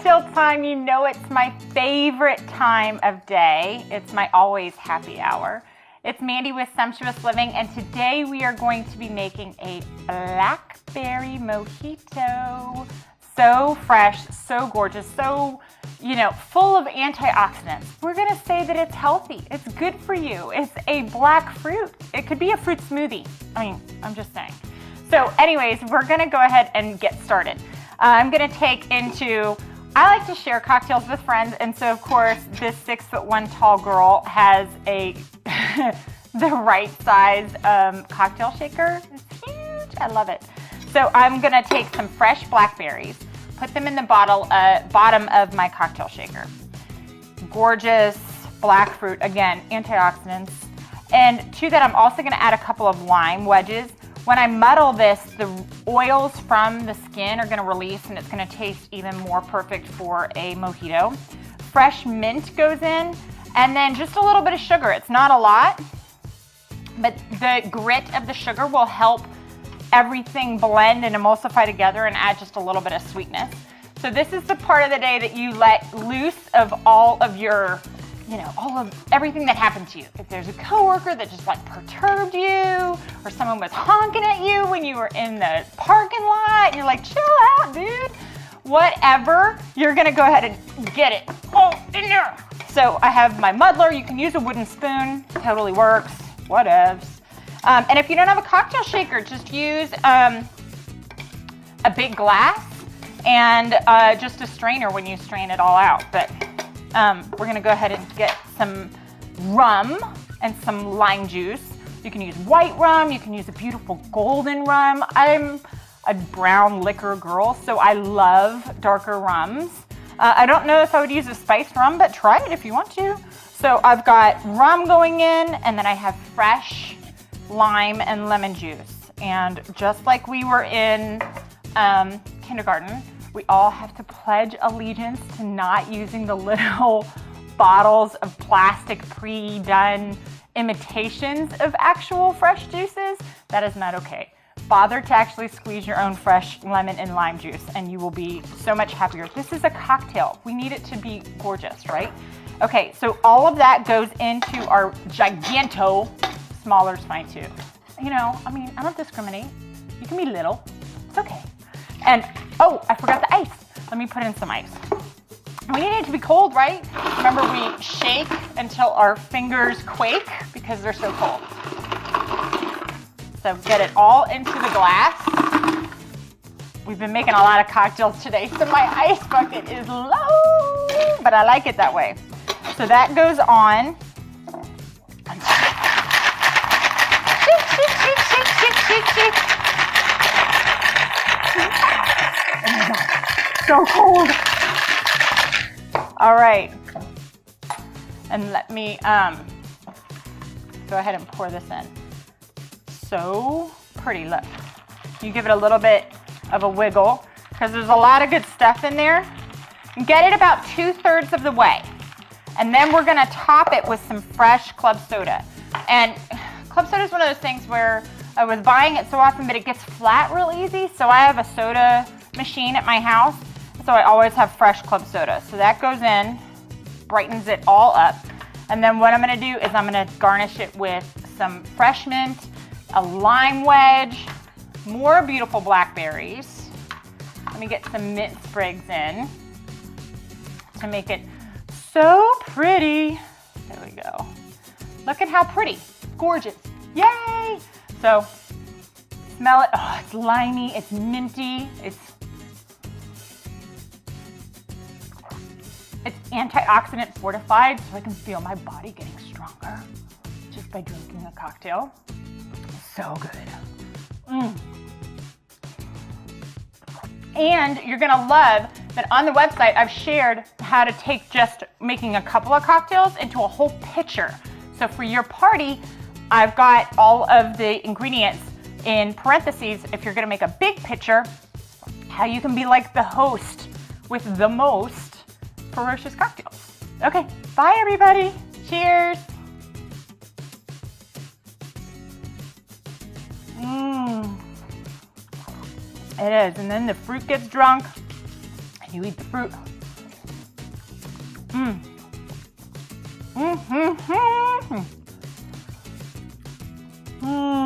cocktail time. You know it's my favorite time of day. It's my always happy hour. It's Mandy with Sumptuous Living, and today we are going to be making a blackberry mojito. So fresh, so gorgeous, so, full of antioxidants. We're gonna say that it's healthy. It's good for you. It's a black fruit. It could be a fruit smoothie. I'm just saying. So anyways, we're gonna go ahead and get started. I'm gonna I like to share cocktails with friends, and so of course this 6'1" tall girl has the right size cocktail shaker. It's huge, I love it. So I'm gonna take some fresh blackberries, put them in the bottom of my cocktail shaker. Gorgeous black fruit, again, antioxidants. And to that I'm also gonna add a couple of lime wedges. When I muddle this, the oils from the skin are gonna release and it's gonna taste even more perfect for a mojito. Fresh mint goes in, and then just a little bit of sugar. It's not a lot, but the grit of the sugar will help everything blend and emulsify together and add just a little bit of sweetness. So this is the part of the day that you let loose of all of your, all of everything that happened to you. If there's a coworker that just perturbed you, or someone was honking at you when you were in the parking lot, and you're like, chill out, dude. Whatever, you're gonna go ahead and get it all in there. So I have my muddler. You can use a wooden spoon, totally works, whatevs. And if you don't have a cocktail shaker, just use a big glass and just a strainer when you strain it all out. But we're gonna go ahead and get some rum and some lime juice. You can use white rum, you can use a beautiful golden rum. I'm a brown liquor girl, so I love darker rums. I don't know if I would use a spiced rum, but try it if you want to. So I've got rum going in, and then I have fresh lime and lemon juice. And just like we were in kindergarten, we all have to pledge allegiance to not using the little bottles of plastic pre-done imitations of actual fresh juices. That is not okay. Bother to actually squeeze your own fresh lemon and lime juice, and you will be so much happier. This is a cocktail. We need it to be gorgeous, right? Okay, so all of that goes into our giganto. Smaller's fine too. I don't discriminate. You can be little. It's okay. And, oh, I forgot the ice. Let me put in some ice. We need it to be cold, right? Remember, we shake until our fingers quake because they're so cold. So get it all into the glass. We've been making a lot of cocktails today, so my ice bucket is low, but I like it that way. So that goes on. So cold. All right. And let me go ahead and pour this in. So pretty, look. You give it a little bit of a wiggle because there's a lot of good stuff in there. And get it about 2/3 of the way. And then we're gonna top it with some fresh club soda. And club soda is one of those things where I was buying it so often, but it gets flat real easy. So I have a soda machine at my house. So I always have fresh club soda. So that goes in, brightens it all up. And then what I'm gonna do is I'm gonna garnish it with some fresh mint, a lime wedge, more beautiful blackberries. Let me get some mint sprigs in to make it so pretty. There we go. Look at how pretty, gorgeous, yay! So smell it, oh, it's limey, it's minty, it's antioxidant fortified, so I can feel my body getting stronger just by drinking a cocktail. So good. And you're gonna love that on the website I've shared how to take just making a couple of cocktails into a whole pitcher. So for your party, I've got all of the ingredients in parentheses if you're gonna make a big pitcher, how you can be like the host with the most ferocious cocktails. Okay, bye everybody. Cheers. It is, and then the fruit gets drunk, and you eat the fruit. Mm. Mm-hmm. Mm.